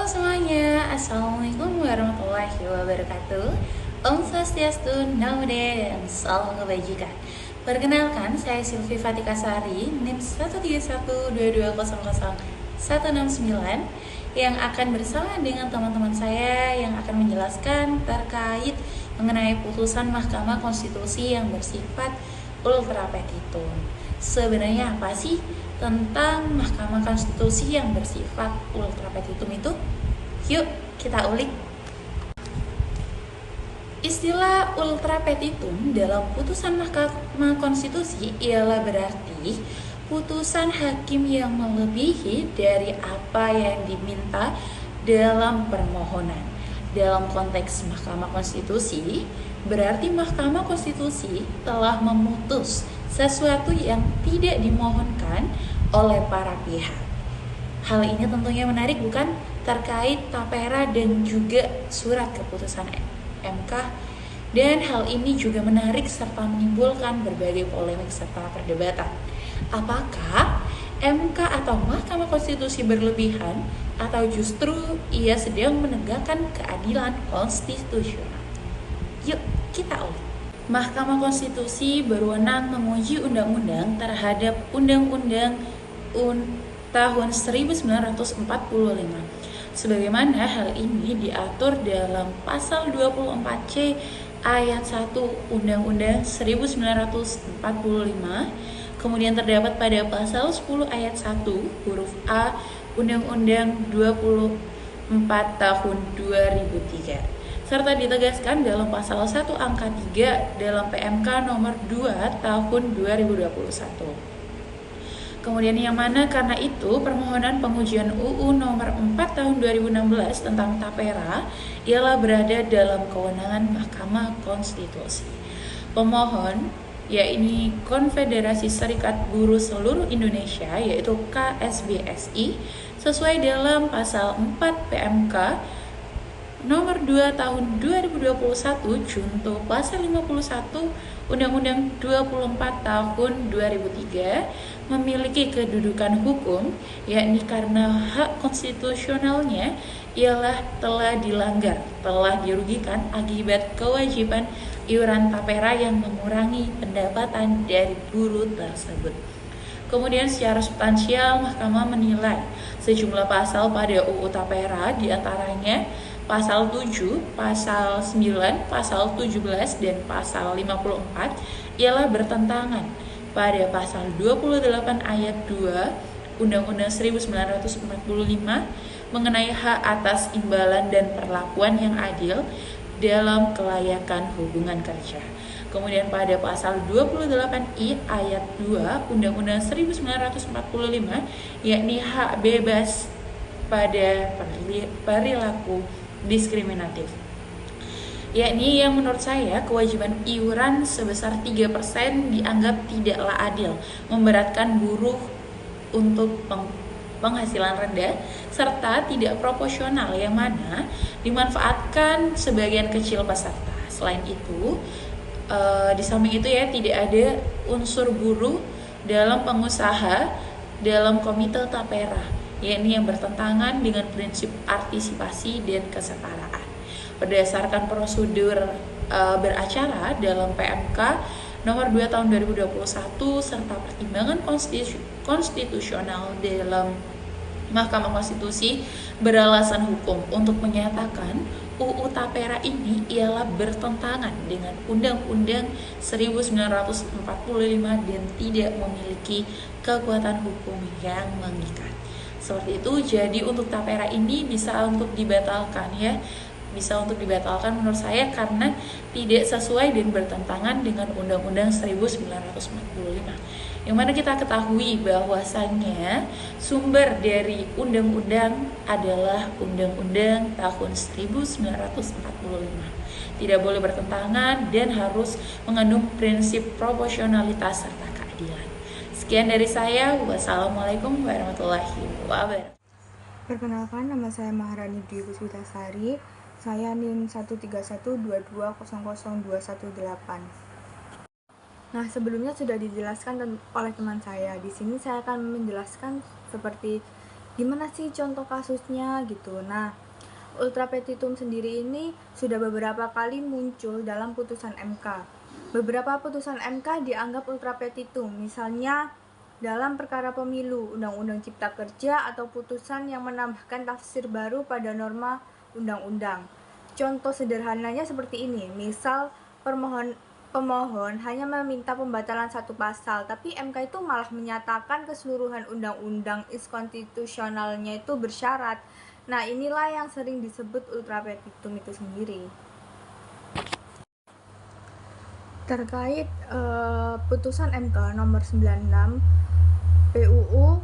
Halo semuanya, Assalamualaikum warahmatullahi wabarakatuh. Om Swastiastu, Namo Buddhaya, dan salam kebajikan. Perkenalkan, saya Silvi Fatika Sari, NIM 13122000169, yang akan bersama dengan teman-teman saya yang akan menjelaskan terkait mengenai putusan Mahkamah Konstitusi yang bersifat ultra petitum. Sebenarnya apa sih tentang Mahkamah Konstitusi yang bersifat ultra petitum itu? Yuk kita ulik. Istilah ultra petitum dalam putusan Mahkamah Konstitusi ialah berarti putusan hakim yang melebihi dari apa yang diminta dalam permohonan. Dalam konteks Mahkamah Konstitusi, berarti Mahkamah Konstitusi telah memutus sesuatu yang tidak dimohonkan oleh para pihak. Hal ini tentunya menarik bukan? Terkait tapera dan juga surat keputusan MK, dan hal ini juga menarik serta menimbulkan berbagai polemik serta perdebatan. Apakah MK atau Mahkamah Konstitusi berlebihan atau justru ia sedang menegakkan keadilan konstitusional? Yuk kita ulik. Mahkamah Konstitusi berwenang menguji undang-undang terhadap Undang-Undang tahun 1945. Sebagaimana hal ini diatur dalam pasal 24C ayat 1 Undang-Undang 1945, kemudian terdapat pada pasal 10 ayat 1 huruf A Undang-Undang 24 tahun 2003. Serta ditegaskan dalam pasal 1 angka 3 dalam PMK nomor 2 tahun 2021. Kemudian yang mana karena itu permohonan pengujian UU nomor 4 tahun 2016 tentang tapera ialah berada dalam kewenangan Mahkamah Konstitusi. Pemohon yakni Konfederasi Serikat Buruh Seluruh Indonesia yaitu KSBSI sesuai dalam pasal 4 PMK nomor 2 tahun 2021 junto pasal 51 Undang-Undang 24 tahun 2003 memiliki kedudukan hukum, yakni karena hak konstitusionalnya ialah telah dilanggar, telah dirugikan akibat kewajiban iuran tapera yang mengurangi pendapatan dari buruh tersebut. Kemudian secara substansial Mahkamah menilai sejumlah pasal pada UU Tapera diantaranya pasal 7, pasal 9, pasal 17, dan pasal 54 ialah bertentangan pada pasal 28 ayat 2 Undang-Undang 1945 mengenai hak atas imbalan dan perlakuan yang adil dalam kelayakan hubungan kerja. Kemudian pada pasal 28I ayat 2 Undang-Undang 1945 yakni hak bebas pada perilaku diskriminatif, yakni yang menurut saya kewajiban iuran sebesar 3% dianggap tidaklah adil, memberatkan buruh untuk penghasilan rendah serta tidak proporsional yang mana dimanfaatkan sebagian kecil peserta. Selain itu, di samping itu ya tidak ada unsur buruh dalam pengusaha dalam komite tapera, yakni yang bertentangan dengan prinsip partisipasi dan kesetaraan. Berdasarkan prosedur beracara dalam PMK nomor 2 tahun 2021 serta pertimbangan konstitusional dalam Mahkamah Konstitusi beralasan hukum untuk menyatakan UU Tapera ini ialah bertentangan dengan Undang-Undang 1945 dan tidak memiliki kekuatan hukum yang mengikat. Seperti itu, jadi untuk tapera ini bisa untuk dibatalkan ya. Bisa untuk dibatalkan menurut saya karena tidak sesuai dan bertentangan dengan Undang-Undang 1945. Yang mana kita ketahui bahwasannya sumber dari undang-undang adalah Undang-Undang tahun 1945. Tidak boleh bertentangan dan harus mengandung prinsip proporsionalitas serta keadilan. Sekian dari saya. Wassalamualaikum warahmatullahi wabarakatuh. Perkenalkan, nama saya Maharani Dwi Puspitasari. Saya NIM 13122000218. Nah, sebelumnya sudah dijelaskan oleh teman saya. Di sini saya akan menjelaskan seperti gimana sih contoh kasusnya gitu. Nah, ultra petitum sendiri ini sudah beberapa kali muncul dalam putusan MK. Beberapa putusan MK dianggap ultra petitum, misalnya dalam perkara pemilu, Undang-Undang Cipta Kerja, atau putusan yang menambahkan tafsir baru pada norma undang-undang. Contoh sederhananya seperti ini, misal pemohon hanya meminta pembatalan satu pasal, tapi MK itu malah menyatakan keseluruhan undang-undang konstitusionalnya itu bersyarat. Nah, inilah yang sering disebut ultra petitum itu sendiri. Terkait putusan MK nomor 96 PUU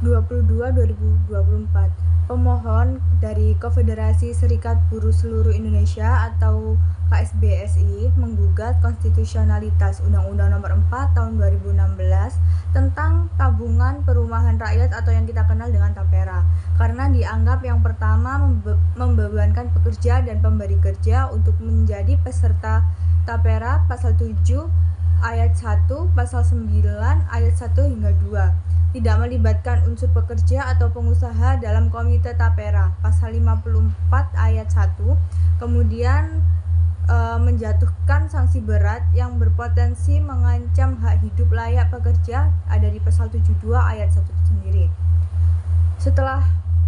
22/2024, pemohon dari Konfederasi Serikat Buruh Seluruh Indonesia atau KSBSI menggugat konstitusionalitas Undang-Undang Nomor 4 Tahun 2016 tentang tabungan perumahan rakyat atau yang kita kenal dengan TAPERA, karena dianggap yang pertama membebankan pekerja dan pemberi kerja untuk menjadi peserta TAPERA pasal 7 ayat 1, pasal 9 ayat 1 hingga 2, tidak melibatkan unsur pekerja atau pengusaha dalam komite TAPERA pasal 54 ayat 1, kemudian menjatuhkan sanksi berat yang berpotensi mengancam hak hidup layak pekerja ada di pasal 72 ayat 1 itu sendiri. Setelah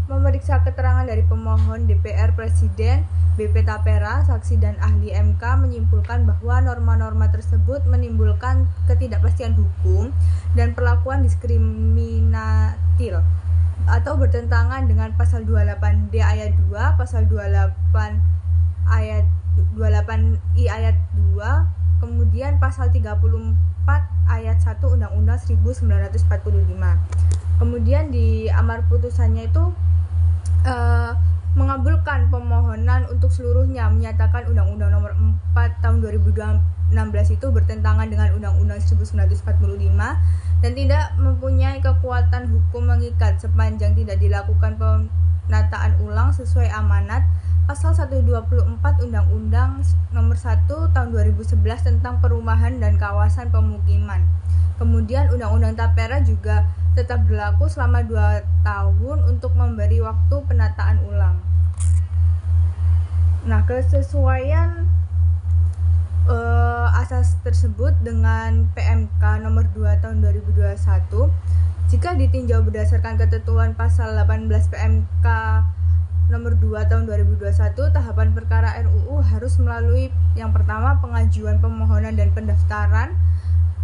memeriksa keterangan dari pemohon, DPR, Presiden, BP TAPERA, saksi dan ahli MK menyimpulkan bahwa norma-norma tersebut menimbulkan ketidakpastian hukum dan perlakuan diskriminatif atau bertentangan dengan pasal 28D ayat 2, pasal 28 ayat 28I ayat 2, kemudian pasal 34 ayat 1 Undang-Undang 1945. Kemudian di amar putusannya itu mengabulkan permohonan untuk seluruhnya, menyatakan Undang-Undang Nomor 4 Tahun 2016 itu bertentangan dengan Undang-Undang 1945 dan tidak mempunyai kekuatan hukum mengikat sepanjang tidak dilakukan penataan ulang sesuai amanat Pasal 124 Undang-Undang Nomor 1 Tahun 2011 tentang Perumahan dan Kawasan Pemukiman. Kemudian Undang-Undang TAPERA juga tetap berlaku selama 2 tahun untuk memberi waktu penataan ulang. Nah, kesesuaian asas tersebut dengan PMK nomor 2 tahun 2021 jika ditinjau berdasarkan ketentuan pasal 18 PMK nomor 2 tahun 2021, tahapan perkara RUU harus melalui yang pertama pengajuan permohonan dan pendaftaran,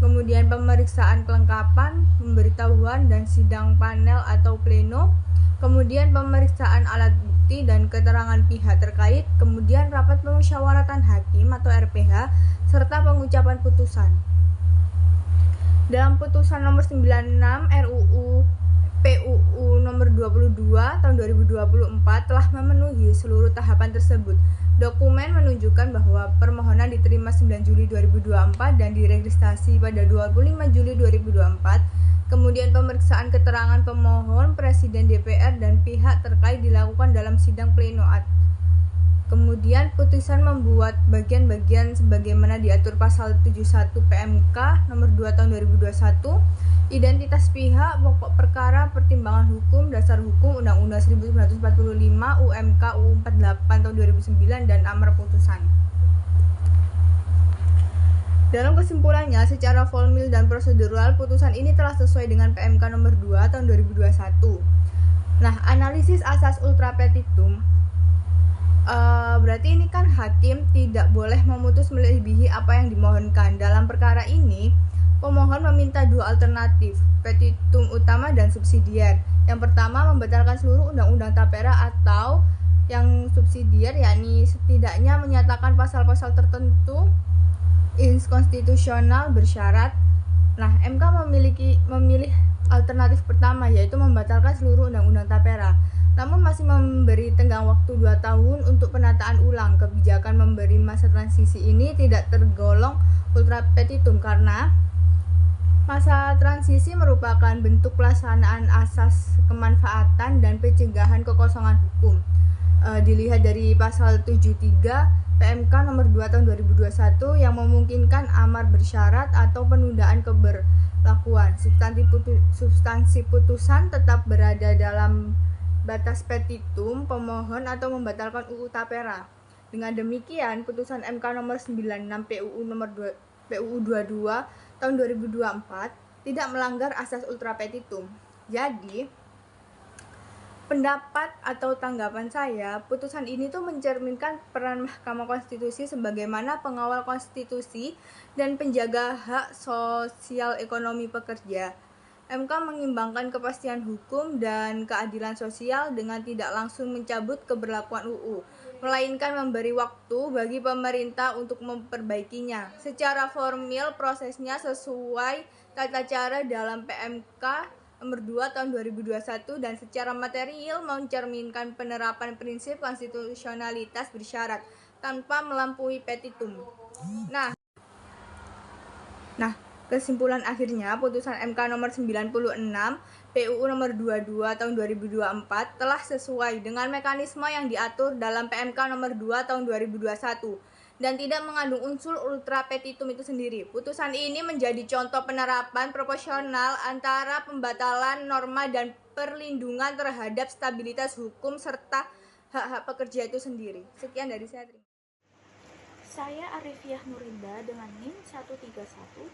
kemudian pemeriksaan kelengkapan, pemberitahuan dan sidang panel atau pleno, kemudian pemeriksaan alat bukti dan keterangan pihak terkait, kemudian rapat pemusyawaratan hakim atau RPH, serta pengucapan putusan. Dalam putusan nomor 96 RUU PUU nomor 22 tahun 2024 telah memenuhi seluruh tahapan tersebut. Dokumen menunjukkan bahwa permohonan diterima 9 Juli 2024 dan diregistrasi pada 25 Juli 2024. Kemudian pemeriksaan keterangan pemohon, Presiden, DPR, dan pihak terkait dilakukan dalam sidang pleno. Kemudian putusan membuat bagian-bagian sebagaimana diatur pasal 71 PMK nomor 2 tahun 2021, identitas pihak, pokok perkara, pertimbangan hukum, dasar hukum, Undang-Undang 1945, UMK UU 48 tahun 2009 dan amar putusan. Dalam kesimpulannya, secara formil dan prosedural, putusan ini telah sesuai dengan PMK nomor 2 tahun 2021. Nah, analisis asas ultra petitum berarti ini kan hakim tidak boleh memutus melebihi apa yang dimohonkan. Dalam perkara ini, pemohon meminta dua alternatif, petitum utama dan subsidiar. Yang pertama, membatalkan seluruh undang-undang TAPERA, atau yang subsidiar yakni setidaknya menyatakan pasal-pasal tertentu inkonstitusional bersyarat. Nah, MK memilih alternatif pertama, yaitu membatalkan seluruh undang-undang TAPERA. Namun masih memberi tenggang waktu 2 tahun untuk penataan ulang. Kebijakan memberi masa transisi ini tidak tergolong ultra petitum karena masa transisi merupakan bentuk pelaksanaan asas kemanfaatan dan pencegahan kekosongan hukum. Dilihat dari pasal 73 PMK nomor 2 tahun 2021 yang memungkinkan amar bersyarat atau penundaan pemberlakuan. Substansi putusan tetap berada dalam batas petitum pemohon atau membatalkan UU Tapera. Dengan demikian, putusan MK nomor 96 PUU 22 tahun 2024 tidak melanggar asas ultra petitum. Jadi, pendapat atau tanggapan saya, putusan ini tuh mencerminkan peran Mahkamah Konstitusi sebagaimana pengawal konstitusi dan penjaga hak sosial ekonomi pekerja. MK mengimbangkan kepastian hukum dan keadilan sosial dengan tidak langsung mencabut keberlakuan UU, melainkan memberi waktu bagi pemerintah untuk memperbaikinya. Secara formil, prosesnya sesuai tata cara dalam PMK nomor 2 tahun 2021 dan secara material mencerminkan penerapan prinsip konstitusionalitas bersyarat tanpa melampaui petitum. Nah, kesimpulan akhirnya putusan MK nomor 96 PUU nomor 22 tahun 2024 telah sesuai dengan mekanisme yang diatur dalam PMK nomor 2 tahun 2021 dan tidak mengandung unsur ultra petitum itu sendiri. Putusan ini menjadi contoh penerapan proporsional antara pembatalan norma dan perlindungan terhadap stabilitas hukum serta hak-hak pekerja itu sendiri. Sekian dari saya. Terima kasih. Saya Arifiah Nurinda dengan NIM 13122000179.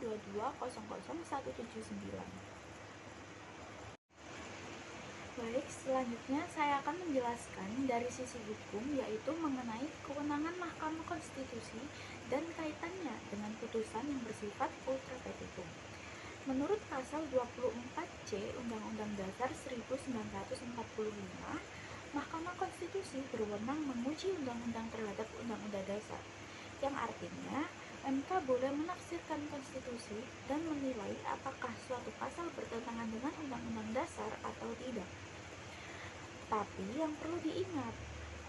Baik, selanjutnya saya akan menjelaskan dari sisi hukum, yaitu mengenai kewenangan Mahkamah Konstitusi dan kaitannya dengan putusan yang bersifat ultra petitum. Menurut pasal 24C Undang-Undang Dasar 1945, Mahkamah Konstitusi berwenang menguji undang-undang terhadap undang-undang dasar, yang artinya MK boleh menafsirkan konstitusi dan menilai apakah suatu pasal bertentangan dengan undang-undang dasar atau tidak. Tapi yang perlu diingat,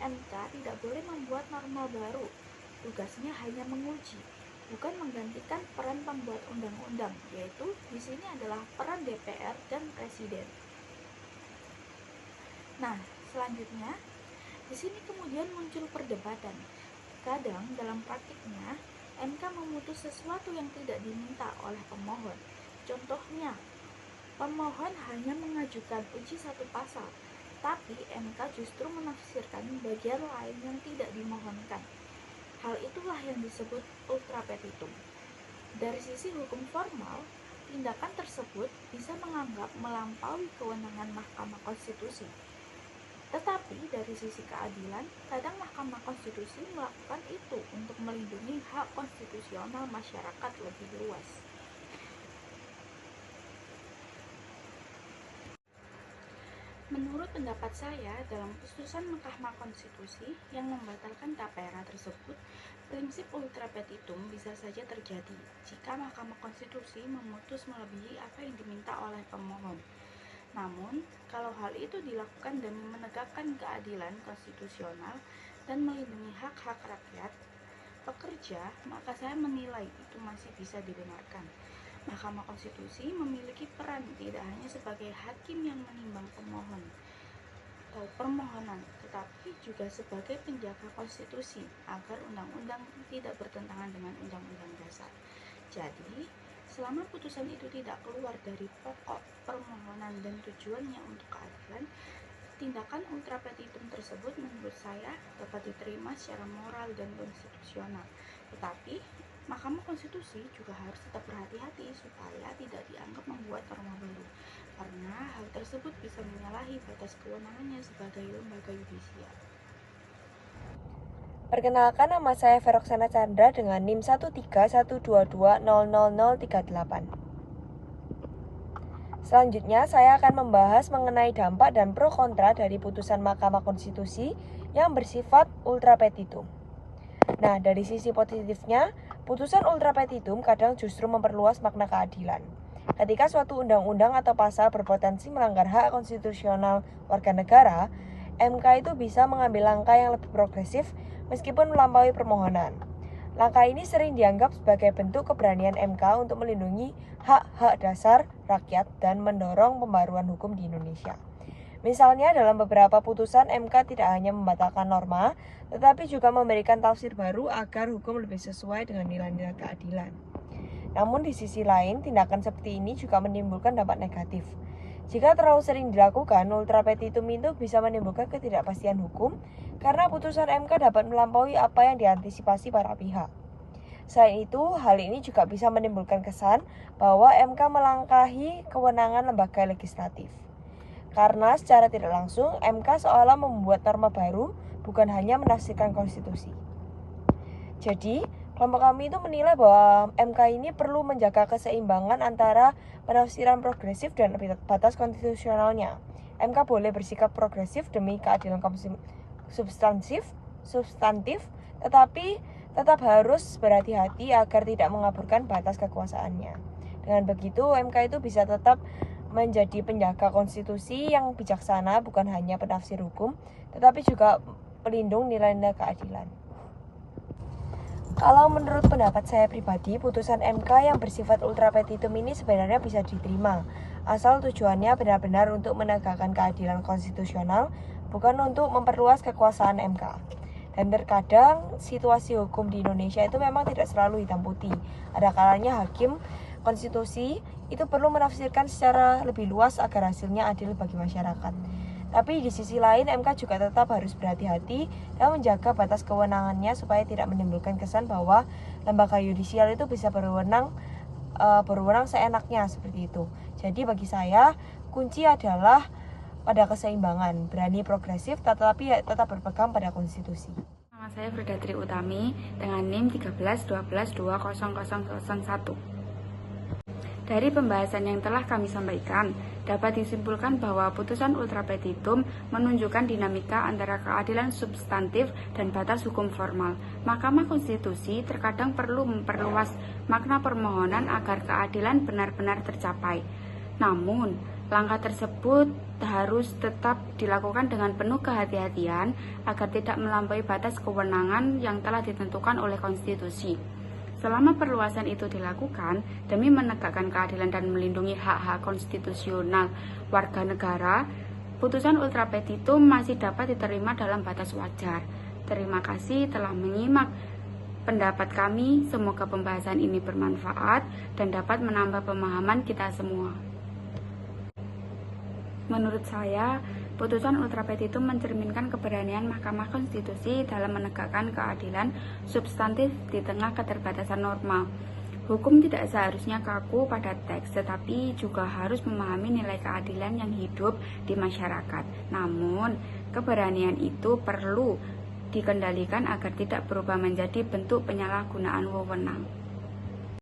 MK tidak boleh membuat norma baru. Tugasnya hanya menguji, bukan menggantikan peran pembuat undang-undang, yaitu di sini adalah peran DPR dan Presiden. Nah, selanjutnya di sini kemudian muncul perdebatan. Kadang dalam praktiknya MK memutus sesuatu yang tidak diminta oleh pemohon. Contohnya, pemohon hanya mengajukan uji satu pasal, tapi MK justru menafsirkan bagian lain yang tidak dimohonkan. Hal itulah yang disebut ultra petitum. Dari sisi hukum formal, tindakan tersebut bisa menganggap melampaui kewenangan Mahkamah Konstitusi. Tetapi dari sisi keadilan, kadang Mahkamah Konstitusi melakukan itu untuk melindungi hak konstitusional masyarakat lebih luas. Menurut pendapat saya, dalam putusan Mahkamah Konstitusi yang membatalkan Tapera tersebut, prinsip ultra petitum bisa saja terjadi jika Mahkamah Konstitusi memutus melebihi apa yang diminta oleh pemohon. Namun, kalau hal itu dilakukan demi menegakkan keadilan konstitusional dan melindungi hak-hak rakyat pekerja, maka saya menilai itu masih bisa dibenarkan. Mahkamah Konstitusi memiliki peran tidak hanya sebagai hakim yang menimbang pemohon atau permohonan, tetapi juga sebagai penjaga konstitusi agar undang-undang tidak bertentangan dengan undang-undang dasar. Jadi, selama putusan itu tidak keluar dari pokok permohonan dan tujuannya untuk keadilan, tindakan ultra petitum tersebut menurut saya dapat diterima secara moral dan konstitusional. Tetapi Mahkamah Konstitusi juga harus tetap berhati-hati supaya tidak dianggap membuat norma baru, karena hal tersebut bisa menyalahi batas kewenangannya sebagai lembaga yudisial. Perkenalkan, nama saya Feroksana Chandra dengan NIM 13122000038. Selanjutnya, saya akan membahas mengenai dampak dan pro kontra dari putusan Mahkamah Konstitusi yang bersifat ultra petitum. Nah, dari sisi positifnya, putusan ultra petitum kadang justru memperluas makna keadilan. Ketika suatu undang-undang atau pasal berpotensi melanggar hak konstitusional warga negara, MK itu bisa mengambil langkah yang lebih progresif meskipun melampaui permohonan. Langkah ini sering dianggap sebagai bentuk keberanian MK untuk melindungi hak-hak dasar rakyat dan mendorong pembaruan hukum di Indonesia. Misalnya, dalam beberapa putusan MK tidak hanya membatalkan norma, tetapi juga memberikan tafsir baru agar hukum lebih sesuai dengan nilai-nilai keadilan. Namun di sisi lain, tindakan seperti ini juga menimbulkan dampak negatif. Jika terlalu sering dilakukan, ultra petitum itu bisa menimbulkan ketidakpastian hukum karena putusan MK dapat melampaui apa yang diantisipasi para pihak. Selain itu, hal ini juga bisa menimbulkan kesan bahwa MK melangkahi kewenangan lembaga legislatif. Karena secara tidak langsung, MK seolah membuat norma baru, bukan hanya menafsirkan konstitusi. Jadi, kelompok kami itu menilai bahwa MK ini perlu menjaga keseimbangan antara penafsiran progresif dan batas konstitusionalnya. MK boleh bersikap progresif demi keadilan substantif, tetapi tetap harus berhati-hati agar tidak mengaburkan batas kekuasaannya. Dengan begitu, MK itu bisa tetap menjadi penjaga konstitusi yang bijaksana, bukan hanya penafsir hukum, tetapi juga pelindung nilai-nilai keadilan. Kalau menurut pendapat saya pribadi, putusan MK yang bersifat ultra petitum ini sebenarnya bisa diterima, asal tujuannya benar-benar untuk menegakkan keadilan konstitusional, bukan untuk memperluas kekuasaan MK. Dan terkadang situasi hukum di Indonesia itu memang tidak selalu hitam putih. Ada kalanya hakim konstitusi itu perlu menafsirkan secara lebih luas agar hasilnya adil bagi masyarakat. Tapi di sisi lain, MK juga tetap harus berhati-hati dan menjaga batas kewenangannya supaya tidak menimbulkan kesan bahwa lembaga yudisial itu bisa berwenang seenaknya seperti itu. Jadi bagi saya, kunci adalah pada keseimbangan, berani progresif tetapi tetap berpegang pada konstitusi. Nama saya Frida Tri Utami dengan NIM 1312200001. Dari pembahasan yang telah kami sampaikan, dapat disimpulkan bahwa putusan ultra petitum menunjukkan dinamika antara keadilan substantif dan batas hukum formal. Mahkamah Konstitusi terkadang perlu memperluas makna permohonan agar keadilan benar-benar tercapai. Namun, langkah tersebut harus tetap dilakukan dengan penuh kehati-hatian agar tidak melampaui batas kewenangan yang telah ditentukan oleh konstitusi. Selama perluasan itu dilakukan demi menegakkan keadilan dan melindungi hak-hak konstitusional warga negara, putusan ultra petitum masih dapat diterima dalam batas wajar. Terima kasih telah menyimak pendapat kami. Semoga pembahasan ini bermanfaat dan dapat menambah pemahaman kita semua. Menurut saya, putusan ultra petitum mencerminkan keberanian Mahkamah Konstitusi dalam menegakkan keadilan substantif di tengah keterbatasan norma. Hukum tidak seharusnya kaku pada teks, tetapi juga harus memahami nilai keadilan yang hidup di masyarakat. Namun, keberanian itu perlu dikendalikan agar tidak berubah menjadi bentuk penyalahgunaan wewenang.